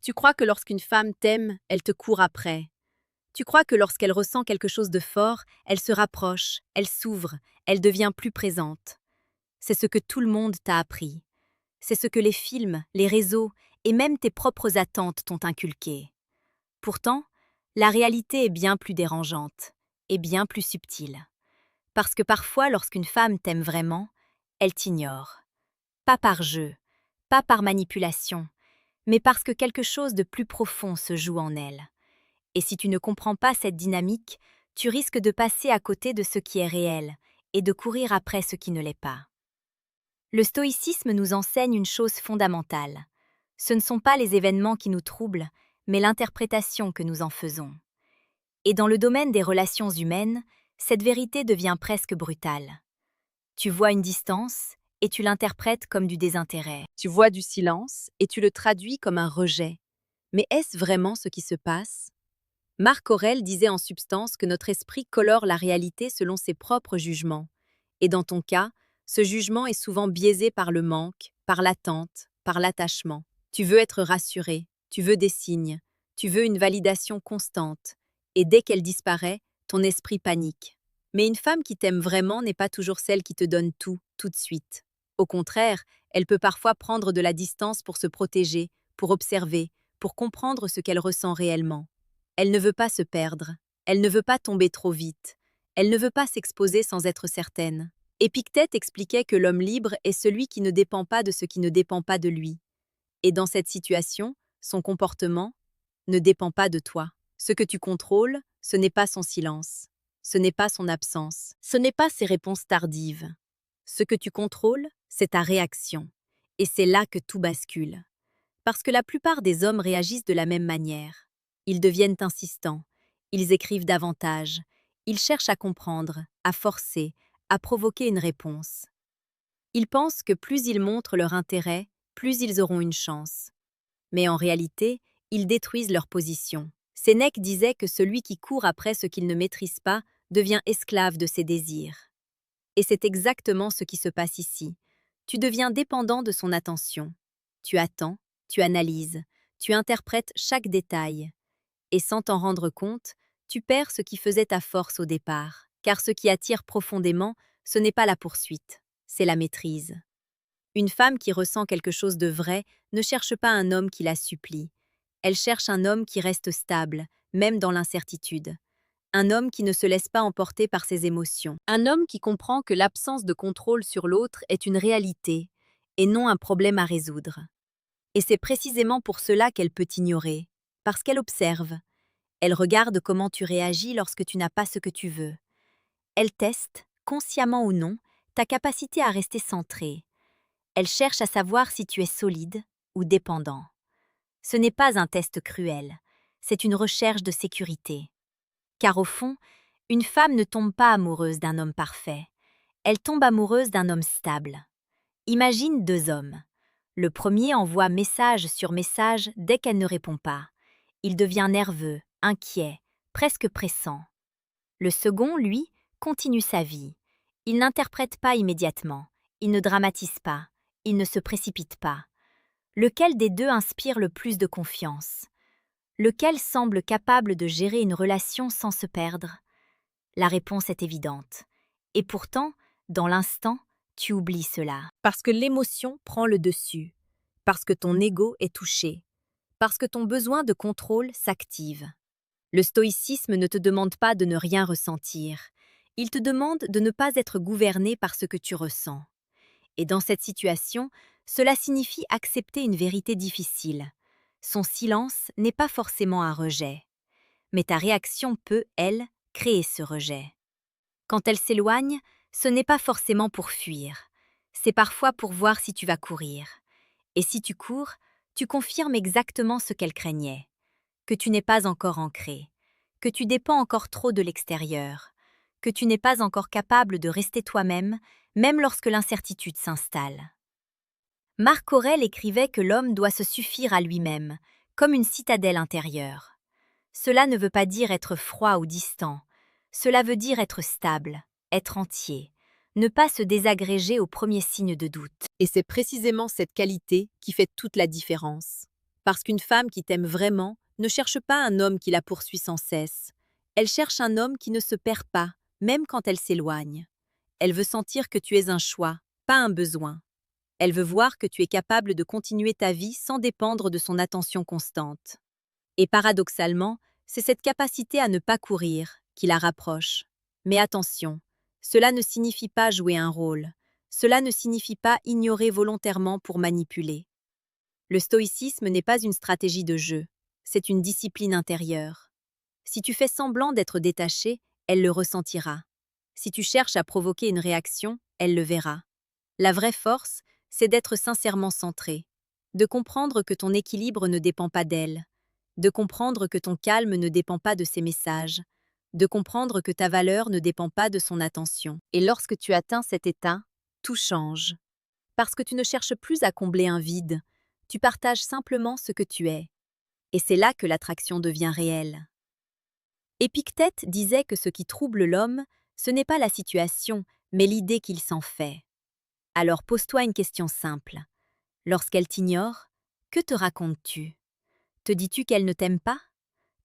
Tu crois que lorsqu'une femme t'aime, elle te court après. Tu crois que lorsqu'elle ressent quelque chose de fort, elle se rapproche, elle s'ouvre, elle devient plus présente. C'est ce que tout le monde t'a appris. C'est ce que les films, les réseaux et même tes propres attentes t'ont inculqué. Pourtant, la réalité est bien plus dérangeante et bien plus subtile. Parce que parfois, lorsqu'une femme t'aime vraiment, elle t'ignore. Pas par jeu, pas par manipulation, mais parce que quelque chose de plus profond se joue en elle. Et si tu ne comprends pas cette dynamique, tu risques de passer à côté de ce qui est réel et de courir après ce qui ne l'est pas. Le stoïcisme nous enseigne une chose fondamentale. Ce ne sont pas les événements qui nous troublent, mais l'interprétation que nous en faisons. Et dans le domaine des relations humaines, cette vérité devient presque brutale. Tu vois une distance et tu l'interprètes comme du désintérêt. Tu vois du silence et tu le traduis comme un rejet. Mais est-ce vraiment ce qui se passe? Marc Aurèle disait en substance que notre esprit colore la réalité selon ses propres jugements. Et dans ton cas, ce jugement est souvent biaisé par le manque, par l'attente, par l'attachement. Tu veux être rassuré, tu veux des signes, tu veux une validation constante. Et dès qu'elle disparaît, ton esprit panique. Mais une femme qui t'aime vraiment n'est pas toujours celle qui te donne tout de suite. Au contraire, elle peut parfois prendre de la distance pour se protéger, pour observer, pour comprendre ce qu'elle ressent réellement. Elle ne veut pas se perdre, elle ne veut pas tomber trop vite, elle ne veut pas s'exposer sans être certaine. Épictète expliquait que l'homme libre est celui qui ne dépend pas de ce qui ne dépend pas de lui. Et dans cette situation, son comportement ne dépend pas de toi. Ce que tu contrôles, ce n'est pas son silence, ce n'est pas son absence, ce n'est pas ses réponses tardives. Ce que tu contrôles, c'est ta réaction. Et c'est là que tout bascule. Parce que la plupart des hommes réagissent de la même manière. Ils deviennent insistants, ils écrivent davantage, ils cherchent à comprendre, à forcer, à provoquer une réponse. Ils pensent que plus ils montrent leur intérêt, plus ils auront une chance. Mais en réalité, ils détruisent leur position. Sénèque disait que celui qui court après ce qu'il ne maîtrise pas devient esclave de ses désirs. Et c'est exactement ce qui se passe ici. Tu deviens dépendant de son attention. Tu attends, tu analyses, tu interprètes chaque détail. Et sans t'en rendre compte, tu perds ce qui faisait ta force au départ. Car ce qui attire profondément, ce n'est pas la poursuite, c'est la maîtrise. Une femme qui ressent quelque chose de vrai ne cherche pas un homme qui la supplie. Elle cherche un homme qui reste stable, même dans l'incertitude. Un homme qui ne se laisse pas emporter par ses émotions. Un homme qui comprend que l'absence de contrôle sur l'autre est une réalité et non un problème à résoudre. Et c'est précisément pour cela qu'elle peut t'ignorer, parce qu'elle observe. Elle regarde comment tu réagis lorsque tu n'as pas ce que tu veux. Elle teste, consciemment ou non, ta capacité à rester centré. Elle cherche à savoir si tu es solide ou dépendant. Ce n'est pas un test cruel, c'est une recherche de sécurité. Car au fond, une femme ne tombe pas amoureuse d'un homme parfait. Elle tombe amoureuse d'un homme stable. Imagine deux hommes. Le premier envoie message sur message dès qu'elle ne répond pas. Il devient nerveux, inquiet, presque pressant. Le second, lui, continue sa vie. Il n'interprète pas immédiatement, il ne dramatise pas, il ne se précipite pas. Lequel des deux inspire le plus de confiance? Lequel semble capable de gérer une relation sans se perdre? La réponse est évidente. Et pourtant, dans l'instant, tu oublies cela. Parce que l'émotion prend le dessus. Parce que ton ego est touché. Parce que ton besoin de contrôle s'active. Le stoïcisme ne te demande pas de ne rien ressentir. Il te demande de ne pas être gouverné par ce que tu ressens. Et dans cette situation, cela signifie accepter une vérité difficile. Son silence n'est pas forcément un rejet. Mais ta réaction peut, elle, créer ce rejet. Quand elle s'éloigne, ce n'est pas forcément pour fuir. C'est parfois pour voir si tu vas courir. Et si tu cours, tu confirmes exactement ce qu'elle craignait. Que tu n'es pas encore ancré. Que tu dépends encore trop de l'extérieur. Que tu n'es pas encore capable de rester toi-même, même lorsque l'incertitude s'installe. Marc Aurèle écrivait que l'homme doit se suffire à lui-même, comme une citadelle intérieure. Cela ne veut pas dire être froid ou distant. Cela veut dire être stable, être entier, ne pas se désagréger au premier signe de doute. Et c'est précisément cette qualité qui fait toute la différence. Parce qu'une femme qui t'aime vraiment ne cherche pas un homme qui la poursuit sans cesse. Elle cherche un homme qui ne se perd pas, même quand elle s'éloigne. Elle veut sentir que tu es un choix, pas un besoin. Elle veut voir que tu es capable de continuer ta vie sans dépendre de son attention constante. Et paradoxalement, c'est cette capacité à ne pas courir qui la rapproche. Mais attention, cela ne signifie pas jouer un rôle. Cela ne signifie pas ignorer volontairement pour manipuler. Le stoïcisme n'est pas une stratégie de jeu, c'est une discipline intérieure. Si tu fais semblant d'être détaché, elle le ressentira. Si tu cherches à provoquer une réaction, elle le verra. La vraie force, c'est d'être sincèrement centré, de comprendre que ton équilibre ne dépend pas d'elle, de comprendre que ton calme ne dépend pas de ses messages, de comprendre que ta valeur ne dépend pas de son attention. Et lorsque tu atteins cet état, tout change. Parce que tu ne cherches plus à combler un vide, tu partages simplement ce que tu es. Et c'est là que l'attraction devient réelle. Épictète disait que ce qui trouble l'homme, ce n'est pas la situation, mais l'idée qu'il s'en fait. Alors pose-toi une question simple. Lorsqu'elle t'ignore, que te racontes-tu? Te dis-tu qu'elle ne t'aime pas?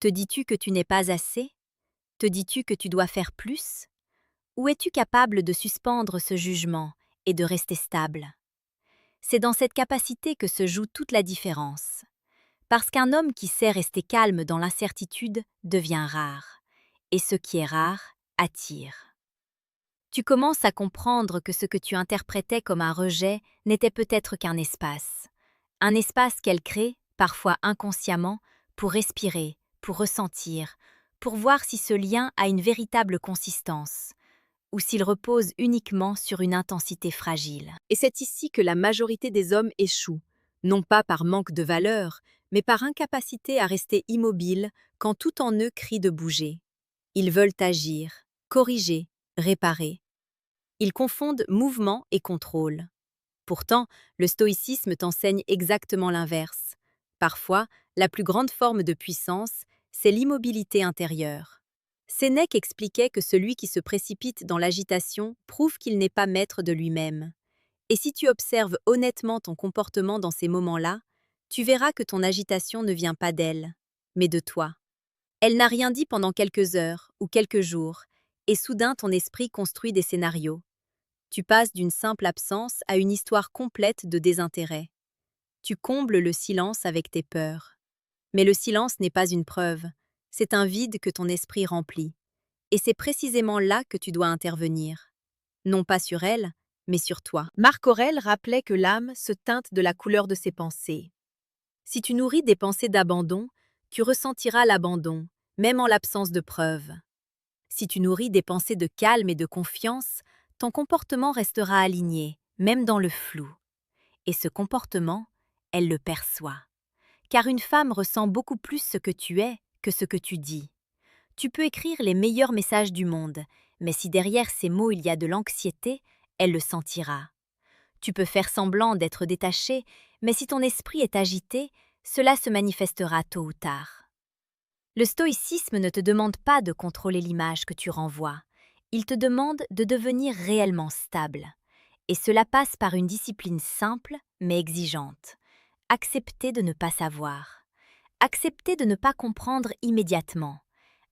Te dis-tu que tu n'es pas assez? Te dis-tu que tu dois faire plus? Ou es-tu capable de suspendre ce jugement et de rester stable? C'est dans cette capacité que se joue toute la différence. Parce qu'un homme qui sait rester calme dans l'incertitude devient rare. Et ce qui est rare attire. Tu commences à comprendre que ce que tu interprétais comme un rejet n'était peut-être qu'un espace. Un espace qu'elle crée, parfois inconsciemment, pour respirer, pour ressentir, pour voir si ce lien a une véritable consistance, ou s'il repose uniquement sur une intensité fragile. Et c'est ici que la majorité des hommes échouent, non pas par manque de valeur, mais par incapacité à rester immobile quand tout en eux crie de bouger. Ils veulent agir, corriger, réparer. Ils confondent mouvement et contrôle. Pourtant, le stoïcisme t'enseigne exactement l'inverse. Parfois, la plus grande forme de puissance, c'est l'immobilité intérieure. Sénèque expliquait que celui qui se précipite dans l'agitation prouve qu'il n'est pas maître de lui-même. Et si tu observes honnêtement ton comportement dans ces moments-là, tu verras que ton agitation ne vient pas d'elle, mais de toi. Elle n'a rien dit pendant quelques heures ou quelques jours, et soudain ton esprit construit des scénarios. Tu passes d'une simple absence à une histoire complète de désintérêt. Tu combles le silence avec tes peurs. Mais le silence n'est pas une preuve, c'est un vide que ton esprit remplit. Et c'est précisément là que tu dois intervenir. Non pas sur elle, mais sur toi. Marc Aurèle rappelait que l'âme se teinte de la couleur de ses pensées. Si tu nourris des pensées d'abandon, tu ressentiras l'abandon, même en l'absence de preuves. Si tu nourris des pensées de calme et de confiance, ton comportement restera aligné, même dans le flou. Et ce comportement, elle le perçoit. Car une femme ressent beaucoup plus ce que tu es que ce que tu dis. Tu peux écrire les meilleurs messages du monde, mais si derrière ces mots il y a de l'anxiété, elle le sentira. Tu peux faire semblant d'être détaché, mais si ton esprit est agité, cela se manifestera tôt ou tard. Le stoïcisme ne te demande pas de contrôler l'image que tu renvoies. Il te demande de devenir réellement stable. Et cela passe par une discipline simple, mais exigeante. Accepter de ne pas savoir. Accepter de ne pas comprendre immédiatement.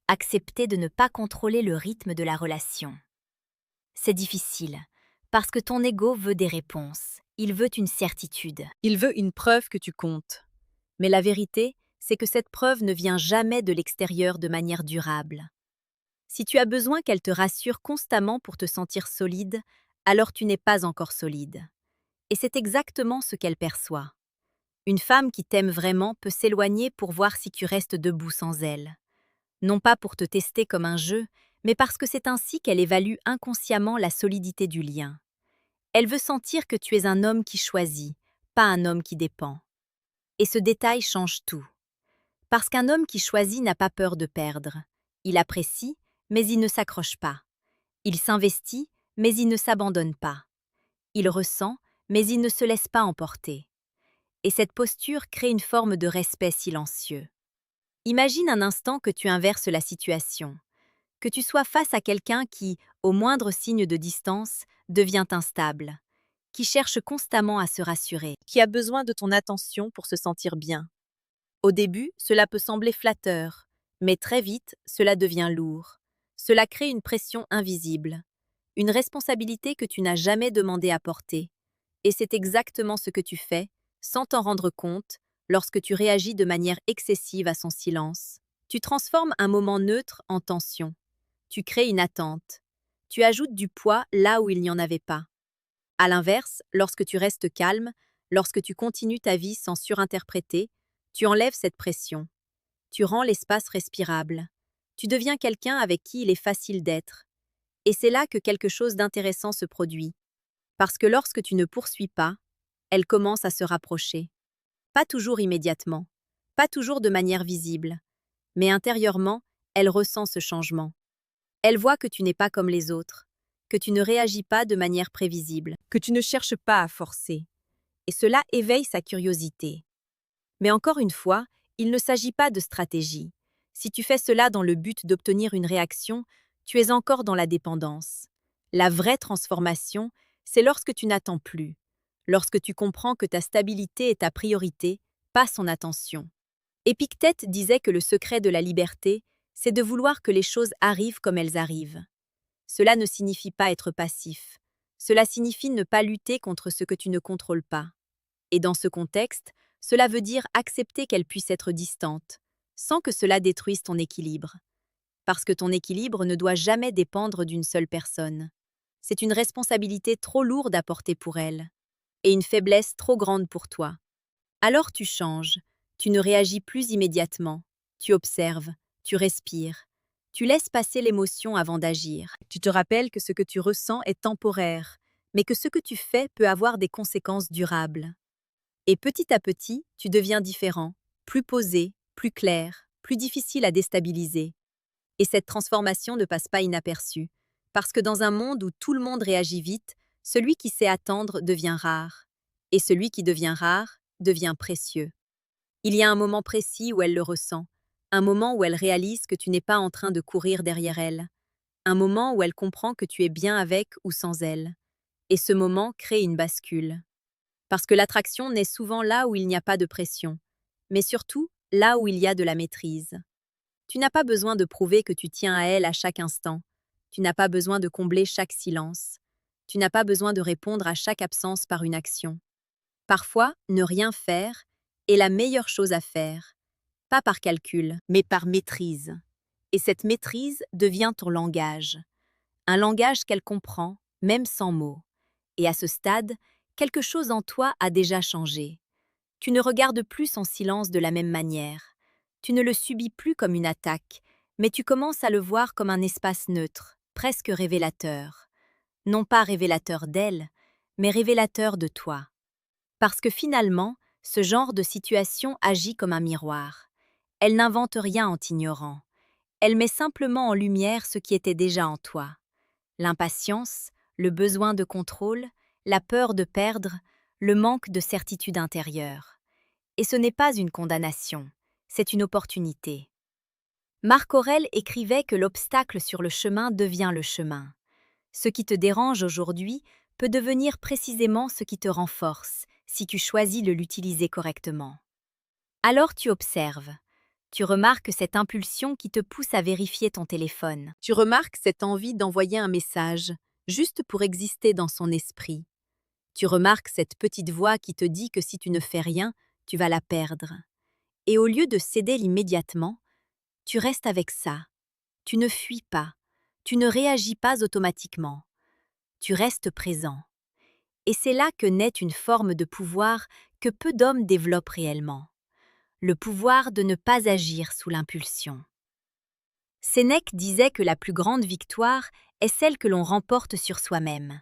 Accepter de ne pas contrôler le rythme de la relation. C'est difficile, parce que ton ego veut des réponses. Il veut une certitude. Il veut une preuve que tu comptes. Mais la vérité, c'est que cette preuve ne vient jamais de l'extérieur de manière durable. Si tu as besoin qu'elle te rassure constamment pour te sentir solide, alors tu n'es pas encore solide. Et c'est exactement ce qu'elle perçoit. Une femme qui t'aime vraiment peut s'éloigner pour voir si tu restes debout sans elle. Non pas pour te tester comme un jeu, mais parce que c'est ainsi qu'elle évalue inconsciemment la solidité du lien. Elle veut sentir que tu es un homme qui choisit, pas un homme qui dépend. Et ce détail change tout. Parce qu'un homme qui choisit n'a pas peur de perdre. Il apprécie, mais il ne s'accroche pas. Il s'investit, mais il ne s'abandonne pas. Il ressent, mais il ne se laisse pas emporter. Et cette posture crée une forme de respect silencieux. Imagine un instant que tu inverses la situation, que tu sois face à quelqu'un qui, au moindre signe de distance, devient instable, qui cherche constamment à se rassurer, qui a besoin de ton attention pour se sentir bien. Au début, cela peut sembler flatteur, mais très vite, cela devient lourd. Cela crée une pression invisible, une responsabilité que tu n'as jamais demandé à porter. Et c'est exactement ce que tu fais, sans t'en rendre compte, lorsque tu réagis de manière excessive à son silence. Tu transformes un moment neutre en tension. Tu crées une attente. Tu ajoutes du poids là où il n'y en avait pas. À l'inverse, lorsque tu restes calme, lorsque tu continues ta vie sans surinterpréter, tu enlèves cette pression. Tu rends l'espace respirable. Tu deviens quelqu'un avec qui il est facile d'être. Et c'est là que quelque chose d'intéressant se produit. Parce que lorsque tu ne poursuis pas, elle commence à se rapprocher. Pas toujours immédiatement, pas toujours de manière visible, mais intérieurement, elle ressent ce changement. Elle voit que tu n'es pas comme les autres, que tu ne réagis pas de manière prévisible, que tu ne cherches pas à forcer. Et cela éveille sa curiosité. Mais encore une fois, il ne s'agit pas de stratégie. Si tu fais cela dans le but d'obtenir une réaction, tu es encore dans la dépendance. La vraie transformation, c'est lorsque tu n'attends plus, lorsque tu comprends que ta stabilité est ta priorité, pas son attention. Épictète disait que le secret de la liberté, c'est de vouloir que les choses arrivent comme elles arrivent. Cela ne signifie pas être passif. Cela signifie ne pas lutter contre ce que tu ne contrôles pas. Et dans ce contexte, cela veut dire accepter qu'elle puisse être distante, sans que cela détruise ton équilibre. Parce que ton équilibre ne doit jamais dépendre d'une seule personne. C'est une responsabilité trop lourde à porter pour elle, et une faiblesse trop grande pour toi. Alors tu changes, tu ne réagis plus immédiatement, tu observes, tu respires, tu laisses passer l'émotion avant d'agir. Tu te rappelles que ce que tu ressens est temporaire, mais que ce que tu fais peut avoir des conséquences durables. Et petit à petit, tu deviens différent, plus posé, plus clair, plus difficile à déstabiliser. Et cette transformation ne passe pas inaperçue, parce que dans un monde où tout le monde réagit vite, celui qui sait attendre devient rare. Et celui qui devient rare devient précieux. Il y a un moment précis où elle le ressent, un moment où elle réalise que tu n'es pas en train de courir derrière elle, un moment où elle comprend que tu es bien avec ou sans elle. Et ce moment crée une bascule. Parce que l'attraction naît souvent là où il n'y a pas de pression, mais surtout là où il y a de la maîtrise. Tu n'as pas besoin de prouver que tu tiens à elle à chaque instant. Tu n'as pas besoin de combler chaque silence. Tu n'as pas besoin de répondre à chaque absence par une action. Parfois, ne rien faire est la meilleure chose à faire, pas par calcul, mais par maîtrise. Et cette maîtrise devient ton langage, un langage qu'elle comprend, même sans mots. Et à ce stade, quelque chose en toi a déjà changé. Tu ne regardes plus son silence de la même manière. Tu ne le subis plus comme une attaque, mais tu commences à le voir comme un espace neutre, presque révélateur. Non pas révélateur d'elle, mais révélateur de toi. Parce que finalement, ce genre de situation agit comme un miroir. Elle n'invente rien en t'ignorant. Elle met simplement en lumière ce qui était déjà en toi. L'impatience, le besoin de contrôle, la peur de perdre, le manque de certitude intérieure. Et ce n'est pas une condamnation, c'est une opportunité. Marc Aurèle écrivait que l'obstacle sur le chemin devient le chemin. Ce qui te dérange aujourd'hui peut devenir précisément ce qui te renforce, si tu choisis de l'utiliser correctement. Alors tu observes. Tu remarques cette impulsion qui te pousse à vérifier ton téléphone. Tu remarques cette envie d'envoyer un message, juste pour exister dans son esprit. Tu remarques cette petite voix qui te dit que si tu ne fais rien, tu vas la perdre. Et au lieu de céder immédiatement, tu restes avec ça. Tu ne fuis pas. Tu ne réagis pas automatiquement. Tu restes présent. Et c'est là que naît une forme de pouvoir que peu d'hommes développent réellement. Le pouvoir de ne pas agir sous l'impulsion. Sénèque disait que la plus grande victoire est celle que l'on remporte sur soi-même.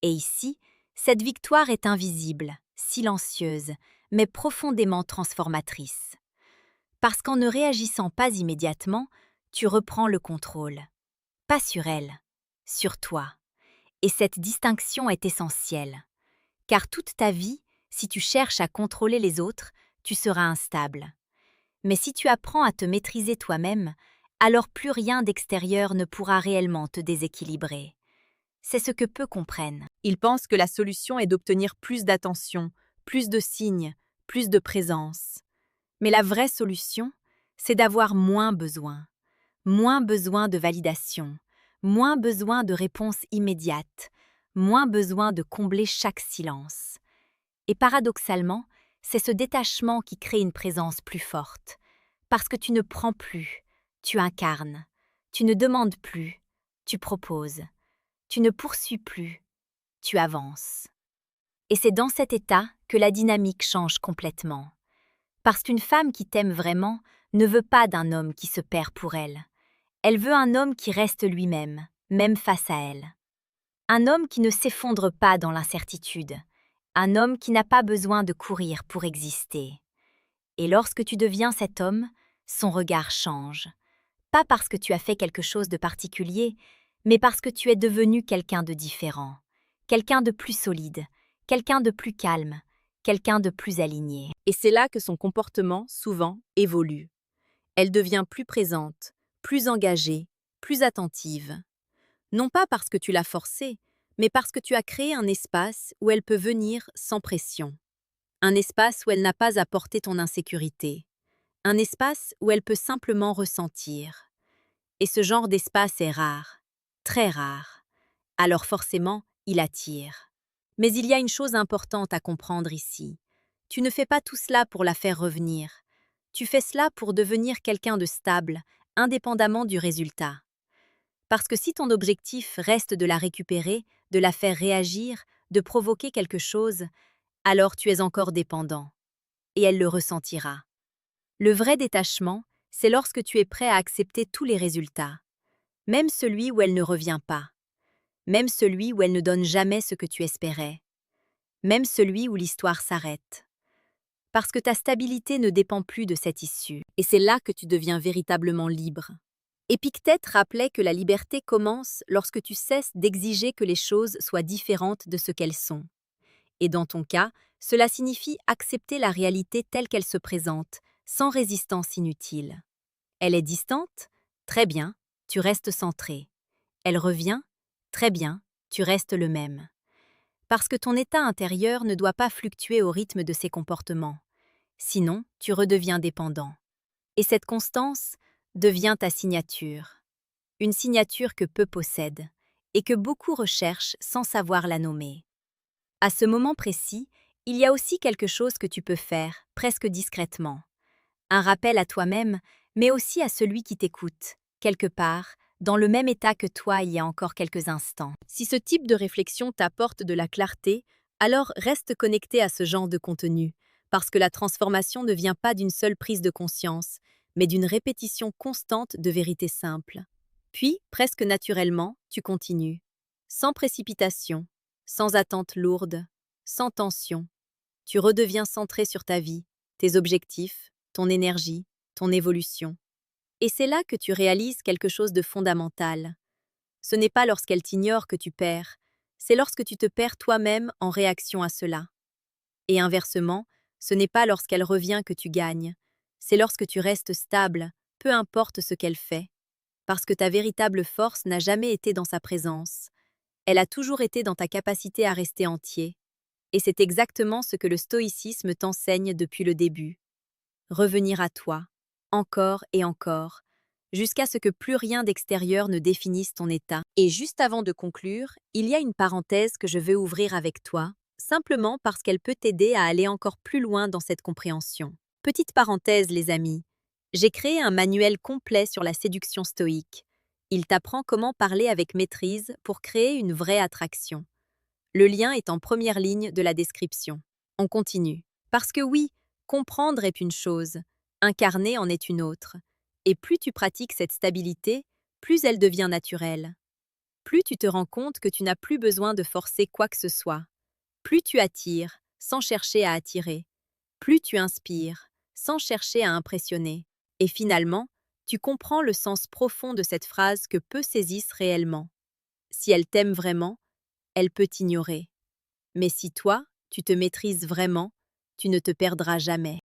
Et ici, cette victoire est invisible, silencieuse, mais profondément transformatrice. Parce qu'en ne réagissant pas immédiatement, tu reprends le contrôle. Pas sur elle, sur toi. Et cette distinction est essentielle. Car toute ta vie, si tu cherches à contrôler les autres, tu seras instable. Mais si tu apprends à te maîtriser toi-même, alors plus rien d'extérieur ne pourra réellement te déséquilibrer. C'est ce que peu comprennent. Ils pensent que la solution est d'obtenir plus d'attention, plus de signes, plus de présence. Mais la vraie solution, c'est d'avoir moins besoin de validation, moins besoin de réponses immédiates, moins besoin de combler chaque silence. Et paradoxalement, c'est ce détachement qui crée une présence plus forte, parce que tu ne prends plus, tu incarnes, tu ne demandes plus, tu proposes, tu ne poursuis plus, tu avances. Et c'est dans cet état que la dynamique change complètement. Parce qu'une femme qui t'aime vraiment ne veut pas d'un homme qui se perd pour elle. Elle veut un homme qui reste lui-même, même face à elle. Un homme qui ne s'effondre pas dans l'incertitude. Un homme qui n'a pas besoin de courir pour exister. Et lorsque tu deviens cet homme, son regard change. Pas parce que tu as fait quelque chose de particulier, mais parce que tu es devenu quelqu'un de différent, quelqu'un de plus solide, quelqu'un de plus calme, quelqu'un de plus aligné. Et c'est là que son comportement, souvent, évolue. Elle devient plus présente, plus engagée, plus attentive. Non pas parce que tu l'as forcée, mais parce que tu as créé un espace où elle peut venir sans pression. Un espace où elle n'a pas à porter ton insécurité. Un espace où elle peut simplement ressentir. Et ce genre d'espace est rare, très rare. Alors forcément, il attire. Mais il y a une chose importante à comprendre ici. Tu ne fais pas tout cela pour la faire revenir. Tu fais cela pour devenir quelqu'un de stable, indépendamment du résultat. Parce que si ton objectif reste de la récupérer, de la faire réagir, de provoquer quelque chose, alors tu es encore dépendant. Et elle le ressentira. Le vrai détachement, c'est lorsque tu es prêt à accepter tous les résultats. Même celui où elle ne revient pas. Même celui où elle ne donne jamais ce que tu espérais. Même celui où l'histoire s'arrête. Parce que ta stabilité ne dépend plus de cette issue. Et c'est là que tu deviens véritablement libre. Épictète rappelait que la liberté commence lorsque tu cesses d'exiger que les choses soient différentes de ce qu'elles sont. Et dans ton cas, cela signifie accepter la réalité telle qu'elle se présente, sans résistance inutile. Elle est distante? Très bien, tu restes centré. Elle revient? Très bien, tu restes le même. Parce que ton état intérieur ne doit pas fluctuer au rythme de ses comportements. Sinon, tu redeviens dépendant. Et cette constance devient ta signature. Une signature que peu possèdent et que beaucoup recherchent sans savoir la nommer. À ce moment précis, il y a aussi quelque chose que tu peux faire, presque discrètement. Un rappel à toi-même, mais aussi à celui qui t'écoute, quelque part, dans le même état que toi il y a encore quelques instants. Si ce type de réflexion t'apporte de la clarté, alors reste connecté à ce genre de contenu, parce que la transformation ne vient pas d'une seule prise de conscience, mais d'une répétition constante de vérités simples. Puis, presque naturellement, tu continues. Sans précipitation, sans attente lourde, sans tension. Tu redeviens centré sur ta vie, tes objectifs, ton énergie, ton évolution. Et c'est là que tu réalises quelque chose de fondamental. Ce n'est pas lorsqu'elle t'ignore que tu perds, c'est lorsque tu te perds toi-même en réaction à cela. Et inversement, ce n'est pas lorsqu'elle revient que tu gagnes, c'est lorsque tu restes stable, peu importe ce qu'elle fait. Parce que ta véritable force n'a jamais été dans sa présence. Elle a toujours été dans ta capacité à rester entier. Et c'est exactement ce que le stoïcisme t'enseigne depuis le début. Revenir à toi, encore et encore, jusqu'à ce que plus rien d'extérieur ne définisse ton état. Et juste avant de conclure, il y a une parenthèse que je veux ouvrir avec toi, simplement parce qu'elle peut t'aider à aller encore plus loin dans cette compréhension. Petite parenthèse, les amis. J'ai créé un manuel complet sur la séduction stoïque. Il t'apprend comment parler avec maîtrise pour créer une vraie attraction. Le lien est en première ligne de la description. On continue. Parce que oui, comprendre est une chose, incarner en est une autre. Et plus tu pratiques cette stabilité, plus elle devient naturelle. Plus tu te rends compte que tu n'as plus besoin de forcer quoi que ce soit. Plus tu attires, sans chercher à attirer. Plus tu inspires, sans chercher à impressionner. Et finalement, tu comprends le sens profond de cette phrase que peu saisissent réellement. Si elle t'aime vraiment, elle peut t'ignorer. Mais si toi, tu te maîtrises vraiment, tu ne te perdras jamais.